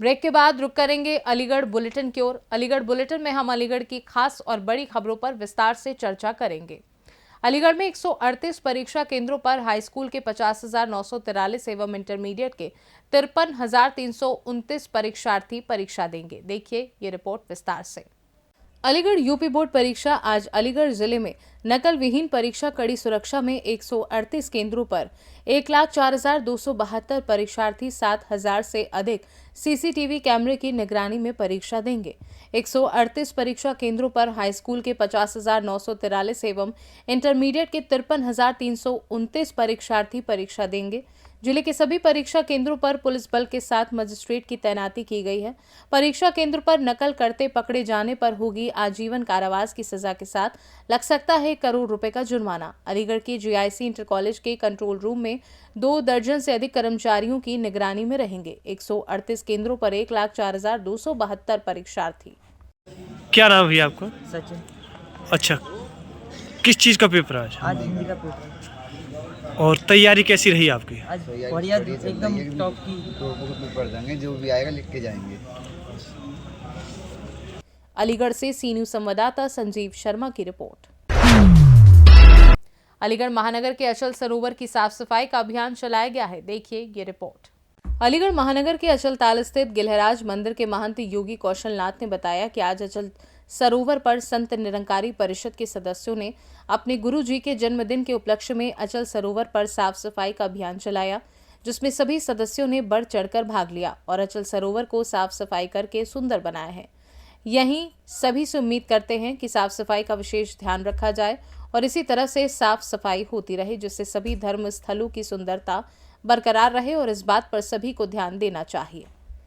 Break के बाद रुक करेंगे अलीगढ़ बुलेटिन की ओर। अलीगढ़ बुलेटिन में हम अलीगढ़ की खास और बड़ी खबरों पर विस्तार से चर्चा करेंगे। अलीगढ़ में 138 परीक्षा केंद्रों पर हाई स्कूल के 50,943 एवं इंटरमीडिएट के 53,329 परीक्षार्थी परीक्षा देंगे। देखिए ये रिपोर्ट विस्तार से। अलीगढ़ यूपी बोर्ड परीक्षा आज अलीगढ़ जिले में नकल विहीन परीक्षा कड़ी सुरक्षा में 138 केंद्रों पर 1,04,272 परीक्षार्थी 7,000 से अधिक सीसीटीवी कैमरे की निगरानी में परीक्षा देंगे। 138 परीक्षा केंद्रों पर हाई स्कूल के 50,943 एवं इंटरमीडिएट के 53,329 परीक्षार्थी परीक्षा देंगे। जिले के सभी परीक्षा केंद्रों पर पुलिस बल के साथ मजिस्ट्रेट की तैनाती की गई है। परीक्षा केंद्र पर नकल करते पकड़े जाने पर होगी आजीवन कारावास की सजा के साथ लग सकता है 1 करोड़ रुपए का जुर्माना। अलीगढ़ के जीआईसी इंटर कॉलेज के कंट्रोल रूम में 2 दर्जन से अधिक कर्मचारियों की निगरानी में रहेंगे। 138 केंद्रों पर 1,04,272 परीक्षार्थी। क्या नाम है आपका? सचिन। अच्छा, किस चीज़ का पेपर है आज हिंदी का पेपर। और तैयारी कैसी रही आपकी? आज बढ़िया, एकदम टॉप की। दो बुक पेपर देंगे, जो भी आएगा लिख के जाएंगे। अलीगढ़ से सी न्यूज संवाददाता संजीव शर्मा की रिपोर्ट। अलीगढ़ महानगर के अचल सरोवर की साफ सफाई का अभियान चलाया गया है। देखिए ये रिपोर्ट। अलीगढ़ महानगर के अचल ताल स्थित गिलहराज मंदिर के महंत योगी कौशलनाथ ने बताया कि आज अचल सरोवर पर संत निरंकारी परिषद के सदस्यों ने अपने गुरु जी के जन्मदिन के उपलक्ष्य में अचल सरोवर पर साफ सफाई का अभियान चलाया, जिसमें सभी सदस्यों ने बढ़ चढ़कर भाग लिया और अचल सरोवर को साफ सफाई करके सुंदर बनाया है। यहीं सभी से उम्मीद करते हैं कि साफ सफाई का विशेष ध्यान रखा जाए और इसी तरह से साफ सफाई होती रहे, जिससे सभी धर्म स्थलों की सुंदरता बरकरार रहे और इस बात पर सभी को ध्यान देना चाहिए।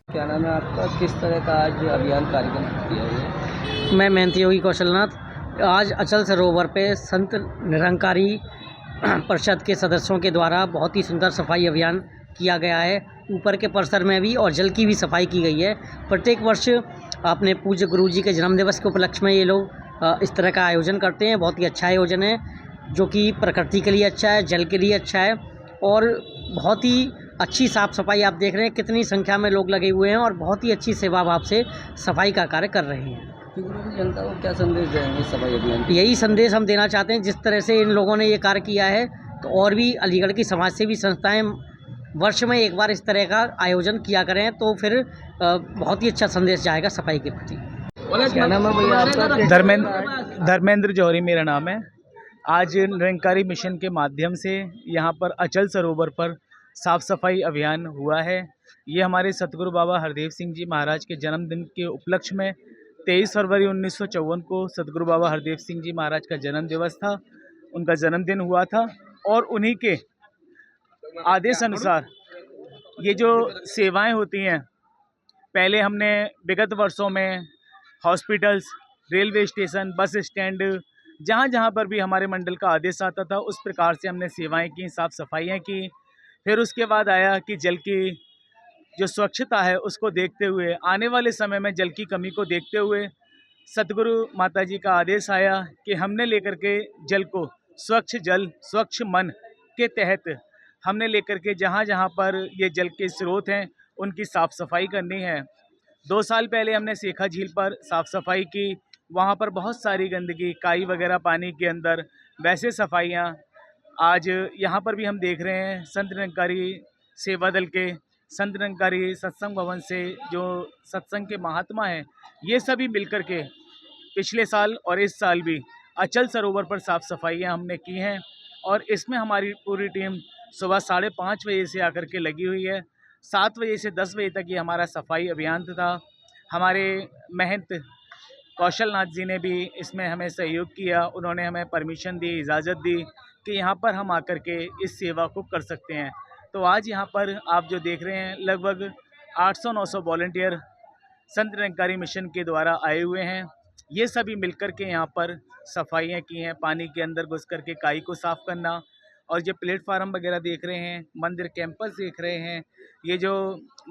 क्या नाम है आपका? किस तरह का आज अभियान कार्यक्रम किया है? मैं महंत योगी कौशलनाथ। आज अचल सरोवर पे संत निरंकारी परिषद के सदस्यों के द्वारा बहुत ही सुंदर सफाई अभियान किया गया है। ऊपर के परिसर में भी और जल की भी सफाई की गई है। प्रत्येक वर्ष अपने पूज्य गुरु जी के जन्मदिवस के उपलक्ष्य में ये लोग इस तरह का आयोजन करते हैं। बहुत ही अच्छा आयोजन है, जो कि प्रकृति के लिए अच्छा है, जल के लिए अच्छा है और बहुत ही अच्छी साफ़ सफाई आप देख रहे हैं कितनी संख्या में लोग लगे हुए हैं और बहुत ही अच्छी सेवा भाव से सफाई का कार्य कर रहे हैं। जनता को क्या संदेश देंगे सफाई अभियान? यही संदेश हम देना चाहते हैं, जिस तरह से इन लोगों ने ये कार्य किया है तो और भी अलीगढ़ की समाज सेवी संस्थाएं वर्ष में एक बार इस तरह का आयोजन किया करें तो फिर बहुत ही अच्छा संदेश जाएगा सफाई के प्रति। क्या नाम है भैया आपका? धर्मेंद्र जौहरी मेरा नाम है। आज निरंकारी मिशन के माध्यम से यहाँ पर अचल सरोवर पर साफ़ सफाई अभियान हुआ है। ये हमारे सतगुरु बाबा हरदेव सिंह जी महाराज के जन्मदिन के उपलक्ष्य में 23 फरवरी 1954 को सतगुरु बाबा हरदेव सिंह जी महाराज का जन्म दिवस था, उनका जन्मदिन हुआ था और उन्हीं के आदेश अनुसार ये जो सेवाएं होती हैं, पहले हमने विगत वर्षों में hospitals, railway station, bus stand, जहाँ जहाँ पर भी हमारे मंडल का आदेश आता था उस प्रकार से हमने सेवाएं की, साफ़ सफाइयाँ की। फिर उसके बाद आया कि जल की जो स्वच्छता है उसको देखते हुए, आने वाले समय में जल की कमी को देखते हुए सतगुरु माता जी का आदेश आया कि हमने लेकर के जल को स्वच्छ जल स्वच्छ मन के तहत हमने लेकर के जहाँ जहाँ पर ये जल के स्रोत हैं उनकी साफ़ सफाई करनी है। 2 साल पहले हमने सेखा झील पर साफ़ सफाई की, वहाँ पर बहुत सारी गंदगी, काई वगैरह पानी के अंदर, वैसे सफाइयाँ आज यहाँ पर भी हम देख रहे हैं। संत निरंकारी सेवा दल के, संत निरंकारी सत्संग भवन से जो सत्संग के महात्मा हैं, ये सभी मिलकर के पिछले साल और इस साल भी अचल सरोवर पर साफ़ सफाइयाँ हमने की हैं और इसमें हमारी पूरी टीम सुबह 5:30 बजे से आकर के लगी हुई है। 7 बजे से 10 बजे तक ये हमारा सफाई अभियान था। हमारे महंत कौशलनाथ जी ने भी इसमें हमें सहयोग किया, उन्होंने हमें परमिशन दी, इजाज़त दी कि यहाँ पर हम आकर के इस सेवा को कर सकते हैं। तो आज यहाँ पर आप जो देख रहे हैं लगभग 800-900 वॉलंटियर संत निरंकारी मिशन के द्वारा आए हुए हैं। ये सभी मिलकर के यहाँ पर सफाइयाँ की हैं, पानी के अंदर घुस कर के काई को साफ़ करना, और ये प्लेटफार्म वगैरह देख रहे हैं, मंदिर कैंपस देख रहे हैं, ये जो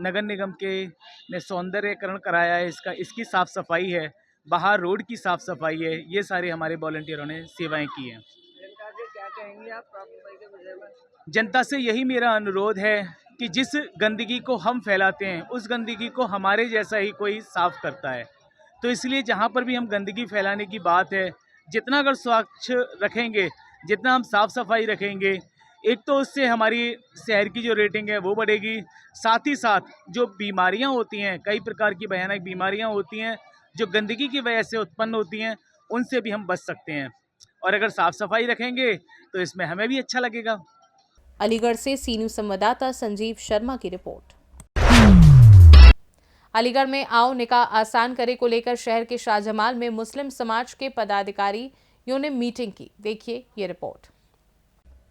नगर निगम के ने सौंदर्यकरण कराया है इसकी साफ़ सफाई है, बाहर रोड की साफ़ सफाई है, ये सारे हमारे वॉलंटियरों ने सेवाएं की हैं। जनता से क्या कहेंगे आप साफ सफाई के विषय में? जनता से यही मेरा अनुरोध है कि जिस गंदगी को हम फैलाते हैं उस गंदगी को हमारे जैसा ही कोई साफ़ करता है। तो इसलिए जहाँ पर भी हम गंदगी फैलाने की बात है, जितना अगर स्वच्छ रखेंगे, जितना हम साफ़ सफाई रखेंगे, एक तो उससे हमारी शहर की जो रेटिंग है वो बढ़ेगी, साथ ही साथ जो बीमारियां होती हैं, कई प्रकार की भयानक बीमारियां होती हैं जो गंदगी की वजह से उत्पन्न होती हैं, उनसे भी हम बच सकते हैं। और अगर साफ़ सफाई रखेंगे तो इसमें हमें भी अच्छा लगेगा। अलीगढ़ से सी न्यूज़ संवाददाता संजीव शर्मा की रिपोर्ट। अलीगढ़ में आओ निकाह आसान करे को लेकर शहर के शाहजमाल में मुस्लिम समाज के पदाधिकारियों ने मीटिंग की। देखिए ये रिपोर्ट।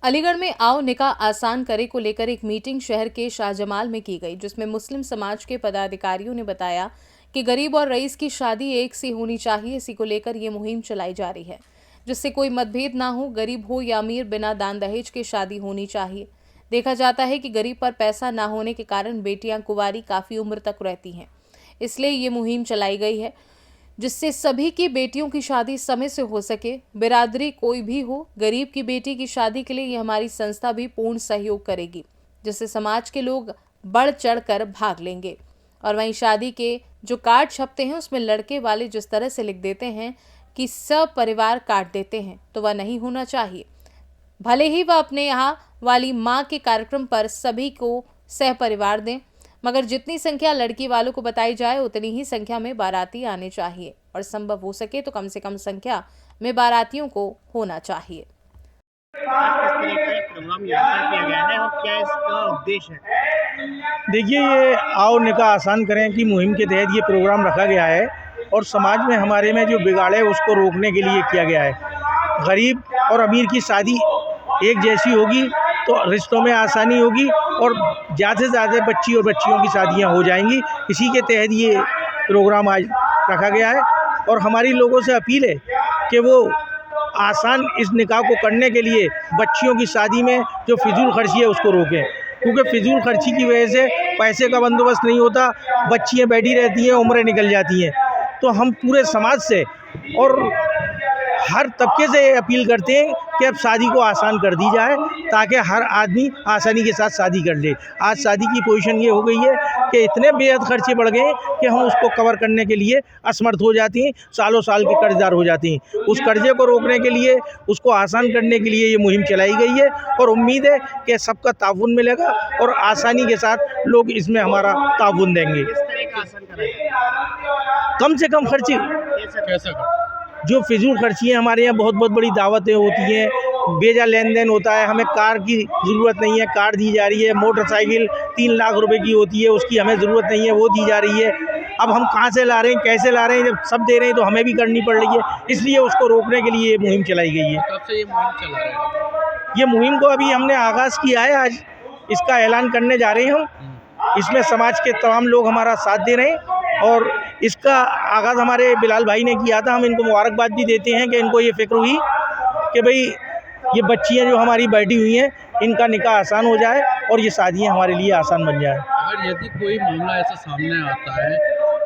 अलीगढ़ में आओ निकाह आसान करे को लेकर एक मीटिंग शहर के शाहजमाल में की गई, जिसमें मुस्लिम समाज के पदाधिकारियों ने बताया कि गरीब और रईस की शादी एक सी होनी चाहिए। इसी को लेकर ये मुहिम चलाई जा रही है, जिससे कोई मतभेद ना हो, गरीब हो या अमीर, बिना दान दहेज के शादी होनी चाहिए। देखा जाता है कि गरीब पर पैसा ना होने के कारण बेटियां कुंवारी काफी उम्र तक रहती हैं, इसलिए ये मुहिम चलाई गई है, जिससे सभी की बेटियों की शादी समय से हो सके। बिरादरी कोई भी हो, गरीब की बेटी की शादी के लिए ये हमारी संस्था भी पूर्ण सहयोग करेगी, जिससे समाज के लोग बढ़ चढ़ कर भाग लेंगे। और वहीं शादी के जो कार्ड छपते हैं उसमें लड़के वाले जिस तरह से लिख देते हैं कि सब परिवार काट देते हैं, तो वह नहीं होना चाहिए। भले ही वह अपने यहाँ वाली माँ के कार्यक्रम पर सभी को सह परिवार दें, मगर जितनी संख्या लड़की वालों को बताई जाए उतनी ही संख्या में बाराती आने चाहिए, और संभव हो सके तो कम से कम संख्या में बारातियों को होना चाहिए। देखिए, ये आओ निकाह आसान करें की मुहिम के तहत ये प्रोग्राम रखा गया है और समाज में हमारे में जो बिगाड़ है उसको रोकने के लिए किया गया है। गरीब और अमीर की शादी एक जैसी होगी तो रिश्तों में आसानी होगी और ज़्यादा से ज़्यादा बच्ची और बच्चियों की शादियां हो जाएंगी। इसी के तहत ये प्रोग्राम आज रखा गया है और हमारी लोगों से अपील है कि वो आसान इस निकाह को करने के लिए बच्चियों की शादी में जो फिजूल खर्ची है उसको रोकें, क्योंकि फिजूल खर्ची की वजह से पैसे का बंदोबस्त नहीं होता, बच्चियाँ बैठी रहती हैं, उम्रें निकल जाती हैं। तो हम पूरे समाज से और हर तबके से अपील करते हैं कि अब शादी को आसान कर दी जाए ताकि हर आदमी आसानी के साथ शादी कर ले। आज शादी की पोजीशन ये हो गई है कि इतने बेहद खर्चे बढ़ गए कि हम उसको कवर करने के लिए असमर्थ हो जाते हैं, सालों साल के कर्जदार हो जाते हैं। उस कर्जे को रोकने के लिए, उसको आसान करने के लिए ये मुहिम चलाई गई है और उम्मीद है कि सबका ताउन मिलेगा और आसानी के साथ लोग इसमें हमारा ताउन देंगे। कम से कम खर्चे जो फिजूल खर्ची है, हमारे यहाँ बहुत बड़ी दावतें होती हैं, बेजा लेन देन होता है, हमें कार की ज़रूरत नहीं है, कार दी जा रही है। मोटरसाइकिल 3 लाख रुपए की होती है, उसकी हमें ज़रूरत नहीं है, वो दी जा रही है। अब हम कहाँ से ला रहे हैं, कैसे ला रहे हैं, जब सब दे रहे हैं तो हमें भी करनी पड़ रही है। इसलिए उसको रोकने के लिए ये मुहिम चलाई गई है। कब से ये मुहिम चला रहे हैं? ये मुहिम को अभी हमने आगाज़ किया है, आज इसका ऐलान करने जा रहे हैं हम। इसमें समाज के तमाम लोग हमारा साथ दे रहे हैं और इसका आगाज़ हमारे बिलाल भाई ने किया था। हम इनको मुबारकबाद भी देते हैं कि इनको ये फ़िक्र हुई कि भाई ये बच्चियां जो हमारी बैठी हुई हैं इनका निकाह आसान हो जाए और ये शादियां हमारे लिए आसान बन जाए। अगर यदि कोई मामला ऐसा सामने आता है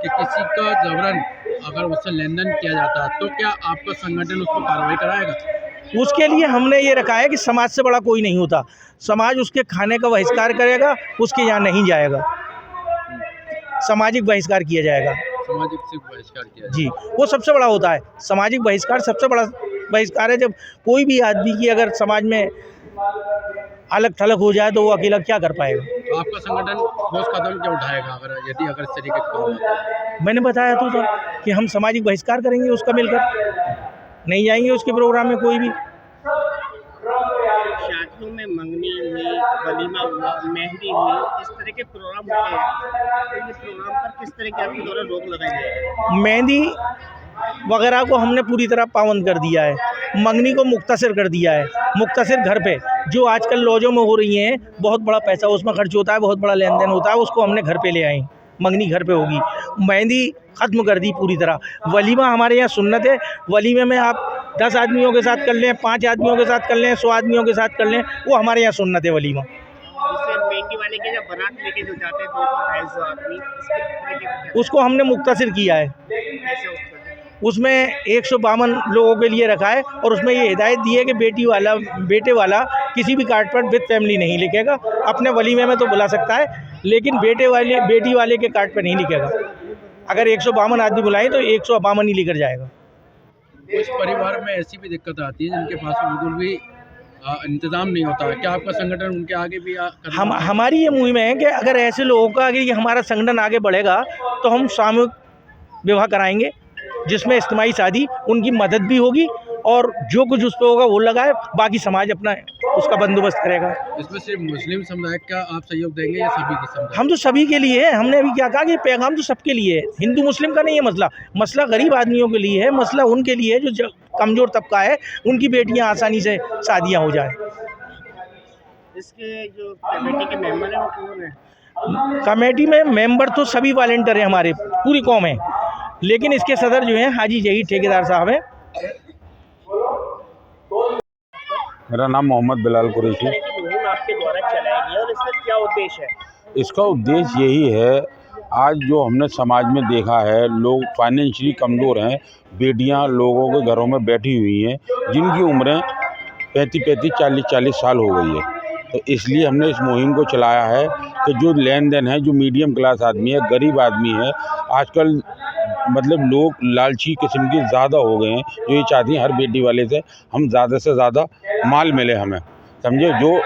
कि किसी का जबरन अगर उससे लेन देन किया जाता है, तो क्या आपका संगठन उस पर कार्रवाई कराएगा? उसके लिए हमने ये रखा है कि समाज से बड़ा कोई नहीं होता। समाज उसके खाने का बहिष्कार करेगा, उसके यहाँ नहीं जाएगा, सामाजिक बहिष्कार किया जाएगा। सामाजिक से बहिष्कार किया जी, वो सबसे बड़ा होता है। सामाजिक बहिष्कार सबसे बड़ा बहिष्कार है। जब कोई भी आदमी की अगर समाज में अलग थलग हो जाए तो वो अकेला क्या कर पाएगा। तो आपका संगठन ठोस कदम क्या उठाएगा अगर इस तरीके का काम होता है? मैंने बताया तो था कि हम सामाजिक बहिष्कार करेंगे उसका, मिलकर नहीं जाएंगे उसके प्रोग्राम में कोई भी। शादियों में मंगनी हुई, वलीमा हुआ, मेहंदी हुई, इस तरह के प्रोग्राम होते हैं, तो ये प्रोग्राम पर किस तरह की आपके द्वारा रोक लगाई जाएगी? मेहंदी वगैरह को हमने पूरी तरह पाबंद कर दिया है, मंगनी को मुख्तसर कर दिया है। मुख्तसर घर पे जो आजकल लॉजों में हो रही हैं, बहुत बड़ा पैसा उसमें खर्च होता है, बहुत बड़ा लेन देन होता है, उसको हमने घर पे ले आए। मंगनी घर पे होगी। मेहंदी ख़त्म कर दी पूरी तरह। वलीमा हमारे यहाँ सुन्नत है, वलीमे में आप 10 आदमियों के साथ कर लें, 5 आदमियों के साथ कर लें, 100 आदमियों के साथ कर लें, वो हमारे यहाँ सुन्नत है वलीमा। जैसे मेहंदी वाले के जब बारात लेके जो जाते हैं 200-250 आदमी, उसको हमने मुख्तसर किया है। कैसे उसका? उसमें 152 लोगों के लिए रखा है और उसमें ये हिदायत दी है कि बेटे वाला किसी भी कार्ड पर विद फैमिली नहीं लिखेगा। अपने वलीमे में तो बुला सकता है, लेकिन बेटी वाले के कार्ड पर नहीं लिखेगा। अगर 152 आदमी बुलाएं तो 152 ही लेकर जाएगा। कुछ परिवार में ऐसी भी दिक्कत आती है जिनके पास बिल्कुल भी इंतज़ाम नहीं होता है। क्या आपका संगठन उनके आगे भी हमारी ये मुहिम है कि अगर ऐसे लोगों का अगर ये हमारा संगठन आगे बढ़ेगा तो हम सामूहिक विवाह कराएंगे, जिसमें इज्तिमाई शादी, उनकी मदद भी होगी और जो कुछ उस पर होगा वो लगाए, बाकी समाज अपना उसका बंदोबस्त करेगा। इसमें सिर्फ मुस्लिम समुदाय का आप सहयोग देंगे या सभी के समुदाय? हम तो सभी के लिए है। हमने अभी क्या कहा कि पैगाम तो सबके लिए है, हिंदू मुस्लिम का नहीं है मसला। मसला गरीब आदमियों के लिए है, मसला उनके लिए है जो कमज़ोर तबका है, उनकी बेटियां आसानी से शादियां हो जाए। इसके जो कमेटी के मेंबर हैं वो कौन है? कमेटी में मेंबर तो सभी वॉलंटियर हैं, हमारे पूरी कौम है, लेकिन इसके सदर जो हैं हाजी जही ठेकेदार साहब हैं। मेरा नाम मोहम्मद बिलाल कुरैशी। मुहिम आपके द्वारा चलाई गई है और इसका क्या उद्देश्य है? इसका उद्देश्य यही है, आज जो हमने समाज में देखा है, लोग फाइनेंशियली कमज़ोर हैं, बेटियां लोगों के घरों में बैठी हुई हैं जिनकी उम्रें 35-35, 40-40 साल हो गई है। तो इसलिए हमने इस मुहिम को चलाया है कि जो लेन देन है, जो मीडियम क्लास आदमी है, गरीब आदमी है, आजकल मतलब लोग लालची किस्म के ज़्यादा हो गए हैं, जो ये चाहती हैं हर बेटी वाले से हम ज़्यादा से ज़्यादा माल मिले हमें, समझे, जो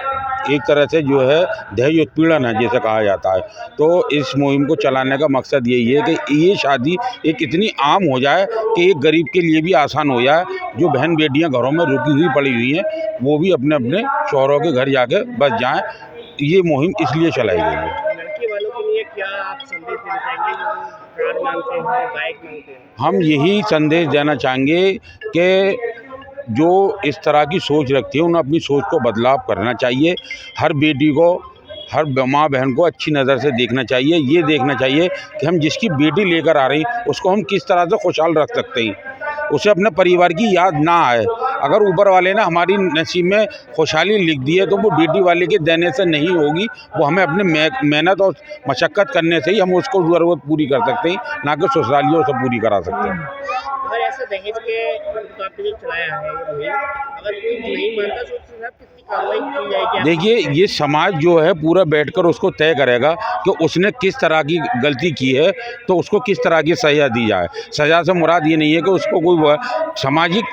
एक तरह से जो है दहेज उत्पीड़न है जैसे कहा जाता है। तो इस मुहिम को चलाने का मकसद यही है कि ये शादी एक इतनी आम हो जाए कि एक गरीब के लिए भी आसान हो जाए। जो बहन बेटियां घरों में रुकी हुई पड़ी हुई हैं वो भी अपने अपने शौहरों के घर जाके बस जाएं। ये मुहिम इसलिए चलाई गई है। लड़की वालों के लिए क्या आप संदेश देना चाहेंगे जो कार मांगते हैं, बाइक मांगते हैं? हम यही संदेश देना चाहेंगे कि जो इस तरह की सोच रखती है उन्हें अपनी सोच को बदलाव करना चाहिए। हर बेटी को, हर माँ बहन को अच्छी नज़र से देखना चाहिए। ये देखना चाहिए कि हम जिसकी बेटी लेकर आ रही उसको हम किस तरह से खुशहाल रख सकते हैं, उसे अपने परिवार की याद ना आए। अगर ऊपर वाले ने हमारी नसीब में खुशहाली लिख दी है तो वो बेटी वाले के देने से नहीं होगी, वो हमें अपने मेहनत और मशक्क़त करने से ही हम उसको ज़रूरत पूरी कर सकते हैं, ना कि ससुरालियों से पूरी करा सकते हैं। अगर ऐसे दहेज के तो आपने जो चलाया है ये मुहिम, अगर कोई नहीं मानता तो उसके साथ कितनी कार्रवाई की जाएगी? देखिए, ये समाज जो है पूरा बैठकर उसको तय करेगा कि उसने किस तरह की गलती की है, तो उसको किस तरह की सज़ा दी जाए। सज़ा से मुराद ये नहीं है कि उसको कोई सामाजिक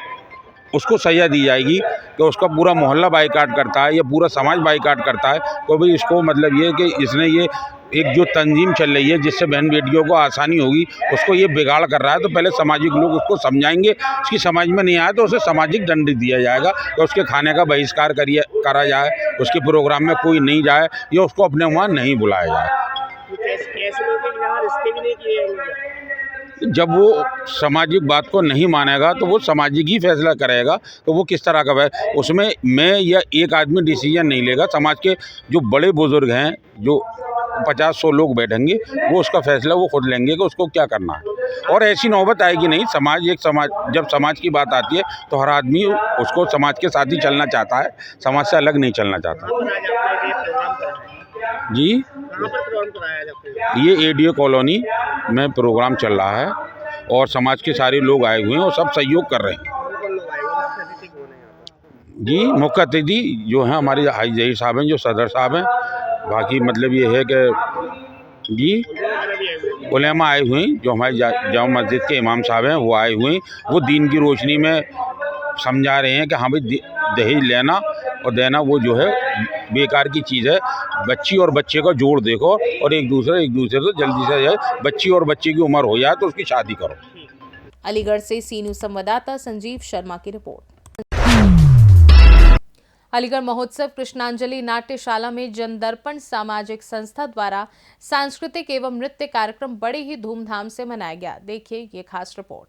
उसको सज़ा दी जाएगी कि उसका पूरा मोहल्ला बाइकाट करता है या पूरा समाज बाइकाट करता है, तो भाई इसको मतलब ये है कि इसने ये एक जो तंजीम चल रही है जिससे बहन बेटियों को आसानी होगी उसको ये बिगाड़ कर रहा है। तो पहले सामाजिक लोग उसको समझाएंगे, उसकी समझ में नहीं आया तो उसे सामाजिक दंड दिया जाएगा, तो उसके खाने का बहिष्कार करा जाए, उसके प्रोग्राम में कोई नहीं जाए या उसको अपने वहाँ नहीं बुलाया जाए। कैसे लोग हैं यहाँ रिश्ते भी नहीं किए हैं? जब वो सामाजिक बात को नहीं मानेगा तो वो सामाजिक ही फैसला करेगा तो वो किस तरह का है, उसमें मैं या एक आदमी डिसीजन नहीं लेगा। समाज के जो बड़े बुजुर्ग हैं, जो 50-100 लोग बैठेंगे, वो उसका फैसला वो खुद लेंगे कि उसको क्या करना है। और ऐसी नौबत आएगी नहीं। जब समाज की बात आती है तो हर आदमी उसको समाज के साथ ही चलना चाहता है, समाज से अलग नहीं चलना चाहता। जी, ये एडीओ कॉलोनी में प्रोग्राम चल रहा है और समाज के सारे लोग आए हुए हैं और सब सहयोग कर रहे हैं। जी, मुख्य अतिथि जो हैं हमारे हाजी जही साहब हैं, जो सदर साहब हैं। बाकी मतलब ये है कि जी उलेमा आए हुए हैं, जो हमारे जामा मस्जिद के इमाम साहब हैं वो आए हुए हैं। वो दीन की रोशनी में समझा रहे हैं कि हाँ भाई दहेज लेना और देना वो जो है बेकार की चीज़ है। बच्ची और बच्चे का जोड़ देखो और एक दूसरे से जल्दी से जो है बच्ची और बच्चे की उम्र हो जाए तो उसकी शादी करो। अलीगढ़ से सी न्यूज़ संवाददाता संजीव शर्मा की रिपोर्ट। अलीगढ़ महोत्सव कृष्णांजलि नाट्यशाला में जनदर्पण सामाजिक संस्था द्वारा सांस्कृतिक एवं नृत्य कार्यक्रम बड़े ही धूमधाम से मनाया गया। देखिए ये खास रिपोर्ट।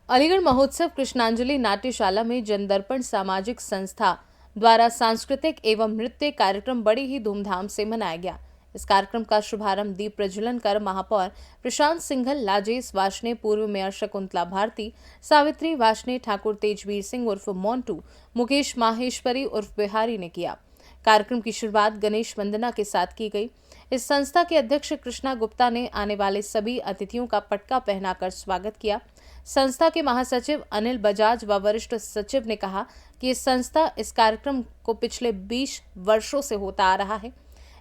अलीगढ़ महोत्सव कृष्णांजलि नाट्यशाला में जनदर्पण सामाजिक संस्था द्वारा सांस्कृतिक एवं नृत्य कार्यक्रम बड़े ही धूमधाम से मनाया गया। इस कार्यक्रम का शुभारंभ दीप प्रज्वलन कर महापौर प्रशांत सिंघल, लाजेश वाशने, पूर्व मेयर शकुंतला भारती, सावित्री वाशने, ठाकुर तेजवीर सिंह उर्फ मोन्टू, मुकेश माहेश्वरी उर्फ बिहारी ने किया। कार्यक्रम की शुरुआत गणेश वंदना के साथ की गई। इस संस्था के अध्यक्ष कृष्णा गुप्ता ने आने वाले सभी अतिथियों का पटका पहनाकर स्वागत किया। संस्था के महासचिव अनिल बजाज व वरिष्ठ सचिव ने कहा कि इस संस्था इस कार्यक्रम को पिछले 20 वर्षों से होता आ रहा है।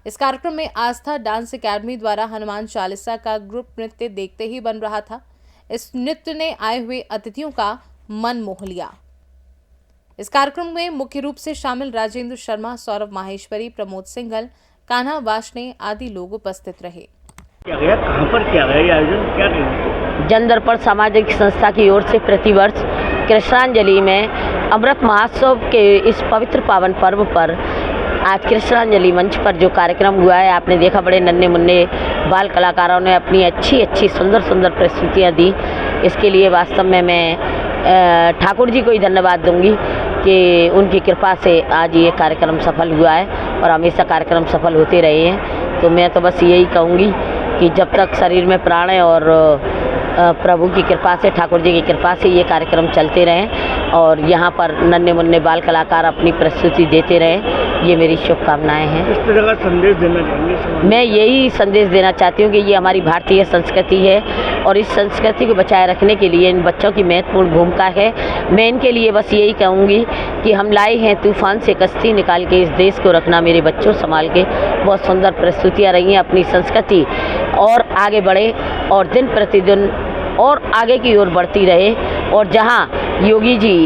इस कार्यक्रम में आस्था डांस एकेडमी द्वारा हनुमान चालीसा का ग्रुप नृत्य देखते ही बन रहा था। इस नृत्य ने आए हुए अतिथियों का मन मोह लिया। इस कार्यक्रम में मुख्य रूप से शामिल राजेंद्र शर्मा, सौरभ माहेश्वरी, प्रमोद सिंघल, कान्हा वाशने आदि लोग उपस्थित रहे। क्या गया, कहाँ पर क्या गया ये आयोजन, क्या करेंगे? जनदर्पण सामाजिक संस्था की ओर से प्रतिवर्ष कृष्णांजलि में अमृत महोत्सव के इस पवित्र पावन पर्व पर आज कृष्णांजलि मंच पर जो कार्यक्रम हुआ है, आपने देखा बड़े नन्हे मुन्ने बाल कलाकारों ने अपनी अच्छी सुंदर प्रस्तुतियाँ दी। इसके लिए वास्तव में मैं ठाकुर जी को ही धन्यवाद दूंगी कि उनकी कृपा से आज ये कार्यक्रम सफल हुआ है और हमेशा कार्यक्रम सफल होते रहे हैं। तो मैं तो बस यही कहूँगी कि जब तक शरीर में प्राण है और प्रभु की कृपा से, ठाकुर जी की कृपा से ये कार्यक्रम चलते रहें और यहाँ पर नन्हे मुन्ने बाल कलाकार अपनी प्रस्तुति देते रहें, ये मेरी शुभकामनाएं हैं। इस तरह का संदेश देना चाहेंगे? मैं यही संदेश देना चाहती हूँ कि ये हमारी भारतीय संस्कृति है और इस संस्कृति को बचाए रखने के लिए इन बच्चों की महत्वपूर्ण भूमिका है। मैं इनके लिए बस यही कहूँगी कि हम लाए हैं तूफान से कश्ती निकाल के, इस देश को रखना मेरे बच्चों संभाल के। बहुत सुंदर प्रस्तुतियाँ रही हैं, अपनी संस्कृति और आगे बढ़े और दिन प्रतिदिन और आगे की ओर बढ़ती रहे। और जहाँ योगी जी,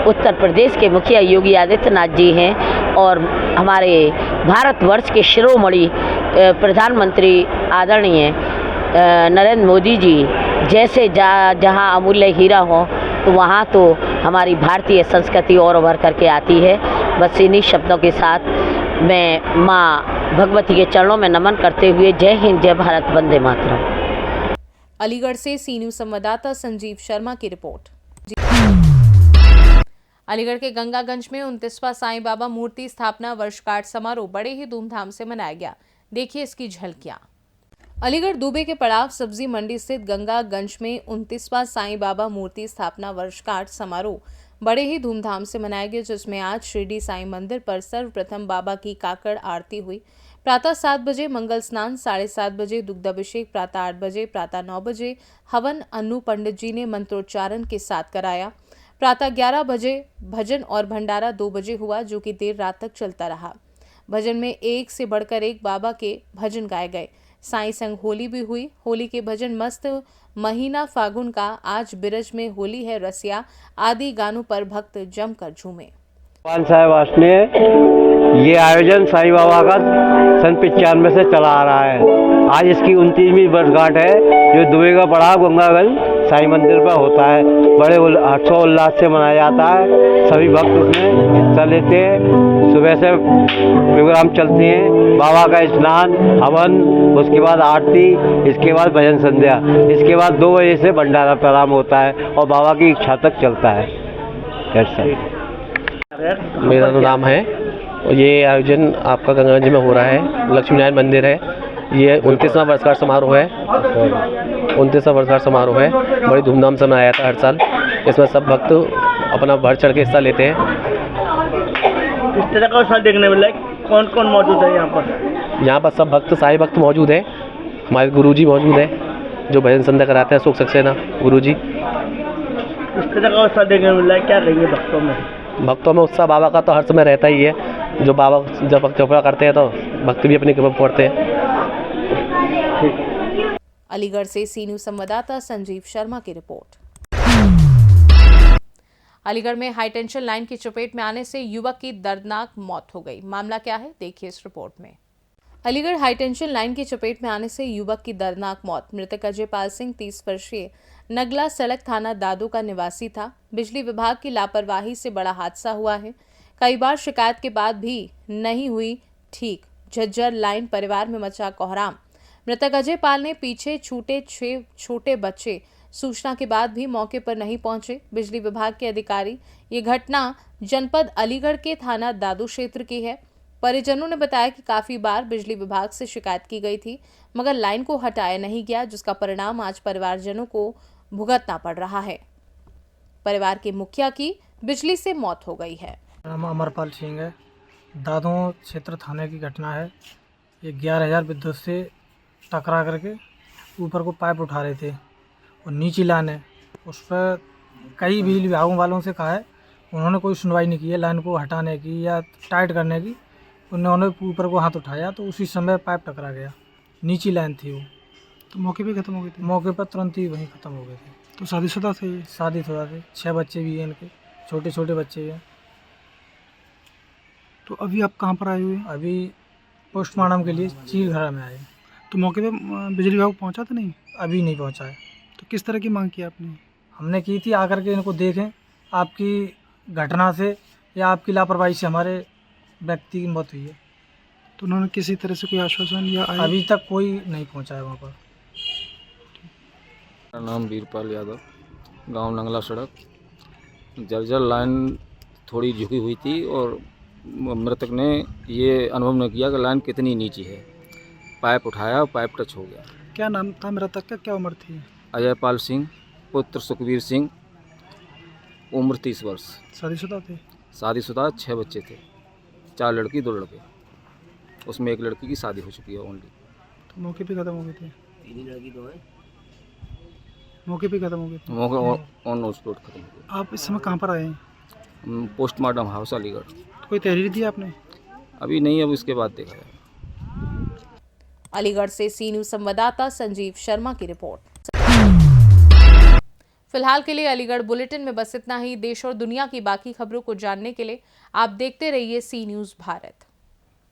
उत्तर प्रदेश के मुखिया योगी आदित्यनाथ जी हैं और हमारे भारतवर्ष के शिरोमणि प्रधानमंत्री आदरणीय नरेंद्र मोदी जी जैसे जहाँ अमूल्य हीरा हो, तो वहाँ तो हमारी भारतीय संस्कृति और उभर करके आती है। बस इन्हीं शब्दों के साथ मैं माँ भगवती के चरणों में नमन करते हुए जय हिंद, जय भारत, वंदे मातरम। अलीगढ़ से सी न्यूज़ संवाददाता संजीव शर्मा की रिपोर्ट। अलीगढ़ के गंगागंज में 29वां साईं बाबा मूर्ति स्थापना वर्षगांठ समारोह बड़े ही धूमधाम से मनाया गया। देखिए इसकी झलकियां। अलीगढ़ दूबे के पड़ाव सब्जी मंडी स्थित गंगागंज में 29वां साईं बाबा मूर्ति स्थापना वर्षगांठ समारोह बड़े ही धूमधाम से मनाया गया, जिसमें आज शिरडी साईं मंदिर पर सर्वप्रथम बाबा की काकड़ आरती हुई। प्रातः 7 बजे मंगल स्नान, 7:30 बजे दुग्धाभिषेक, प्रातः 8 बजे, प्रातः 9 बजे हवन अन्नू पंडित जी ने मंत्रोच्चारण के साथ कराया। प्रातः 11 बजे भजन और भंडारा 2 बजे हुआ, जो कि देर रात तक चलता रहा। भजन में एक से बढ़कर एक बाबा के भजन गाए गए। साईं संग होली भी हुई। होली के भजन मस्त महीना फागुन का, आज बिरज में होली है रसिया आदि गानों पर भक्त जमकर झूमे। साहेब वासने ये आयोजन साईं बाबा का सन 95 से चला आ रहा है। आज इसकी 29वीं वर्षगांठ है, जो दुबे का पड़ाव गंगागंज साईं मंदिर पर होता है। बड़े हर्षोल्लास से मनाया जाता है। सभी भक्त उसमें हिस्सा लेते हैं। सुबह से प्रोग्राम चलते हैं। बाबा का स्नान, हवन, उसके बाद आरती, इसके बाद भजन संध्या, इसके बाद 2 बजे से भंडारा प्रारंभ होता है और बाबा की इच्छा तक चलता है। मेरा नाम है और ये आयोजन आपका गंगागंज में हो रहा है। लक्ष्मी नारायण मंदिर है। ये 29वां वर्षगांठ समारोह है। 29वां वर्षगांठ समारोह है, बड़ी धूमधाम से मनाया जाता है हर साल। इसमें सब भक्त अपना बढ़ चढ़ के हिस्सा लेते हैं। किस तरह का उत्साह देखने मिला है? कौन कौन मौजूद है यहाँ पर? यहाँ पर सब भक्त, सारे भक्त मौजूद हैं। हमारे गुरुजी मौजूद हैं जो भजन संध्या कराते हैं, सुख सक्सेना गुरुजी। किस तरह का उत्साह देखने मिला है? क्या कहेंगे भक्तों में? भक्तों में उत्साह बाबा का तो हर समय रहता ही है। जो बाबा जब कृपा करते हैं तो भक्त भी अपनी कृपा पढ़ते हैं। अलीगढ़ से सी न्यूज़ संवाददाता संजीव शर्मा की रिपोर्ट। अलीगढ़ में हाई टेंशन लाइन की चपेट में आने से युवक की दर्दनाक मौत हो गई। मामला क्या है, देखिए इस रिपोर्ट में। अलीगढ़ हाई टेंशन लाइन की चपेट में आने से युवक की दर्दनाक मौत। मृतक अजय पाल सिंह 30 वर्षीय नगला सड़क थाना दादो का निवासी था। बिजली विभाग की लापरवाही से बड़ा हादसा हुआ है। कई बार शिकायत के बाद भी नहीं हुई ठीक। झज्जर लाइन परिवार में मचा कोहराम। मृतक अजय पाल ने पीछे छूटे 6 छोटे बच्चे सूचना के बाद भी मौके पर नहीं पहुंचे। बिजली विभाग के अधिकारी, ये घटना जनपद अलीगढ़ के थाना दादो क्षेत्र की है। परिजनों ने बताया कि काफी बार बिजली विभाग से शिकायत की गई थी, मगर लाइन को हटाया नहीं गया, जिसका परिणाम आज परिवारजनों को भुगतना पड़ रहा है। परिवार के मुखिया की बिजली से मौत हो गई है। नाम अमरपाल सिंह है। दादो क्षेत्र थाने की घटना है। ये 11,000 विद्युत से टकरा करके ऊपर को पाइप उठा रहे थे और नीची लाइन है उस पर कई बिजली विभागों वालों से कहा है, उन्होंने कोई सुनवाई नहीं की है लाइन को हटाने की या टाइट करने की। उन्होंने ऊपर को हाथ उठाया तो उसी समय पाइप टकरा गया, नीची लाइन थी वो, तो मौके पे ख़त्म हो गए थे? मौके पर तुरंत ही वहीं ख़त्म हो गए थे। तो शादीशुदा थे ये? शादीशुदा थे, 6 बच्चे भी हैं इनके, छोटे छोटे बच्चे हैं। तो अभी आप कहाँ पर आए हुए हैं? अभी पोस्टमार्टम के लिए चीरघरा में आए। तो मौके पे बिजली विभाग पहुँचा था नहीं? अभी नहीं पहुँचा है। तो किस तरह की मांग की आपने? हमने की थी आकर के इनको देखें, आपकी घटना से या आपकी लापरवाही से हमारे व्यक्ति की मौत हुई है। तो उन्होंने किसी तरह से कोई आश्वासन या अभी तक कोई नहीं पहुंचा है वहाँ पर। मेरा नाम वीरपाल यादव, गांव नंगला सड़क। जर्जर लाइन थोड़ी झुकी हुई थी और मृतक ने ये अनुभव न किया कि लाइन कितनी नीची है। पाइप उठाया, पाइप टच हो गया। क्या नाम था मृतक का, क्या उम्र थी? अजयपाल सिंह, पुत्र सुखवीर सिंह, उम्र 30 वर्ष। शादीशुदा थे? शादीशुदा, 6 बच्चे थे, 4 लड़की 2 लड़के, उसमें 1 लड़की की शादी हो चुकी है ओनली। तो मौके पे ख़त्म हो गए थे? 3 लड़की 2 है। मौके पे ख़त्म हो गए थे? मौके ऑन स्पॉट खत्म हो गया। आप इस समय कहाँ पर आए हैं? Postmortem house Aligarh. तो कोई तहरीर दी आपने? अभी नहीं, अब इसके बाद देखा जाएगा। अलीगढ़ से सी न्यूज़ संवाददाता संजीव शर्मा की रिपोर्ट। फिलहाल के लिए अलीगढ़ बुलेटिन में बस इतना ही। देश और दुनिया की बाकी खबरों को जानने के लिए आप देखते रहिए सी न्यूज़ भारत।